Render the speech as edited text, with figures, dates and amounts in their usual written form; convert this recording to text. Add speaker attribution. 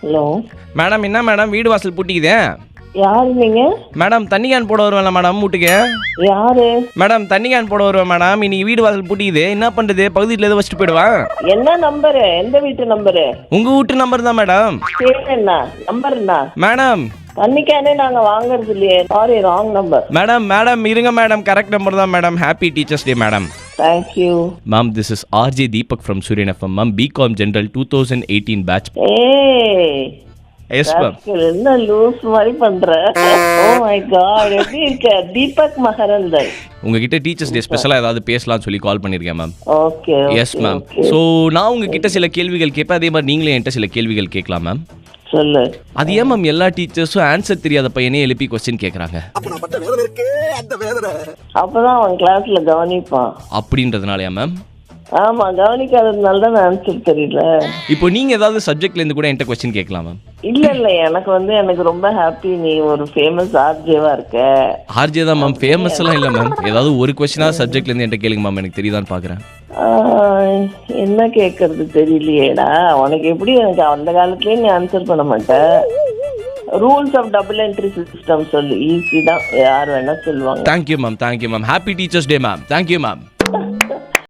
Speaker 1: Hello
Speaker 2: madam என்ன madam வீடு வாசல் பூட்டிக்குதே?
Speaker 1: யாரு நீங்க?
Speaker 2: மேடம் தண்ணி கேன் போட வருவேன்ல மேடம் வீட்டுக்கு.
Speaker 1: யாரு?
Speaker 2: மேடம் தண்ணி கேன் போட வருவேன் மேடம். இன்னைக்கு வீடு வாசல் பூட்டிக்குது, என்ன பண்றது? பகுதியில் எதுவும் வச்சுட்டு போயிடுவேன்.
Speaker 1: என்ன நம்பரு? எந்த வீட்டு நம்பரு?
Speaker 2: உங்க வீட்டு நம்பர் தான் மேடம்.
Speaker 1: பேர் என்ன? நம்பர் என்ன?
Speaker 2: மேடம்
Speaker 1: தண்ணிக்கானே நாங்க வாங்குறது இல்லையே. Sorry, wrong number.
Speaker 2: மேடம் இருங்க மேடம், கரெக்ட் நம்பர் தான் madam. Happy teachers day madam.
Speaker 1: Thank you
Speaker 2: ma'am, this is RJ Deepak from Suryan FM. Ma'am, BCom General 2018 batch.
Speaker 1: ஏய்
Speaker 2: எஸ் மேம்.
Speaker 1: என்ன லூஸ் மாதிரி பண்ற? ஓ மை காட், எப்படி இருக்க? தீபக் மகரந்தன்.
Speaker 2: உங்ககிட்ட teachers day ஸ்பெஷலாக ஏதாவது பேசலாம்னு சொல்லி கால் பண்ணியிருக்கேன் ma'am.
Speaker 1: Okay
Speaker 2: yes ma'am. So நான் உங்ககிட்ட சில கேள்விகள் கேட்பேன், அதே மாதிரி நீங்களே என்கிட்ட சில கேள்விகள் கேட்கலாம் மேம்.
Speaker 1: சொல்லு.
Speaker 2: அது ஏன் மேம் எல்லா டீச்சர்ஸும் ஆன்சர் தெரியாத பையனே எழுப்பி கொஸ்டின் கேட்குறாங்க?
Speaker 1: அப்பதான் அவன் கிளாஸ்ல கவனிப்பான்.
Speaker 2: அப்படின்றதுனாலயா மேம்?
Speaker 1: ஆமா, கவனிக்காததுனால தான் ஆன்சர் தெரியல.
Speaker 2: இப்போ நீங்க ஏதாவது சப்ஜெக்ட்ல இருந்து கூட என்கிட்ட கொஸ்டின் கேட்கலாம் மேம்.
Speaker 1: இல்ல எனக்கு ரொம்ப ஹாப்பி, நீ ஒரு ஃபேமஸ் ஆர்ஜேவா இருக்க.
Speaker 2: ஆர்ஜே தான் மேம், ஃபேமஸ் எல்லாம் இல்ல மேம். ஏதாவது ஒரு கொஸ்டினாவது சப்ஜெக்ட்ல இருந்து என்கிட்ட கேளுங்க மேம், எனக்கு தெரியுதான்னு பாக்குறேன்.
Speaker 1: என்ன கேட்கறது தெரியலையேடா உனக்கு. எப்படி எனக்கு அந்த காலத்துலயே நீ ஆன்சர் பண்ண மாட்ட. Rules of double entry system சொல்லு, ஈஸி தான், யார் வேணா சொல்லுவாங்க.
Speaker 2: Thank you ma'am. Happy teachers day ma'am. Thank you ma'am.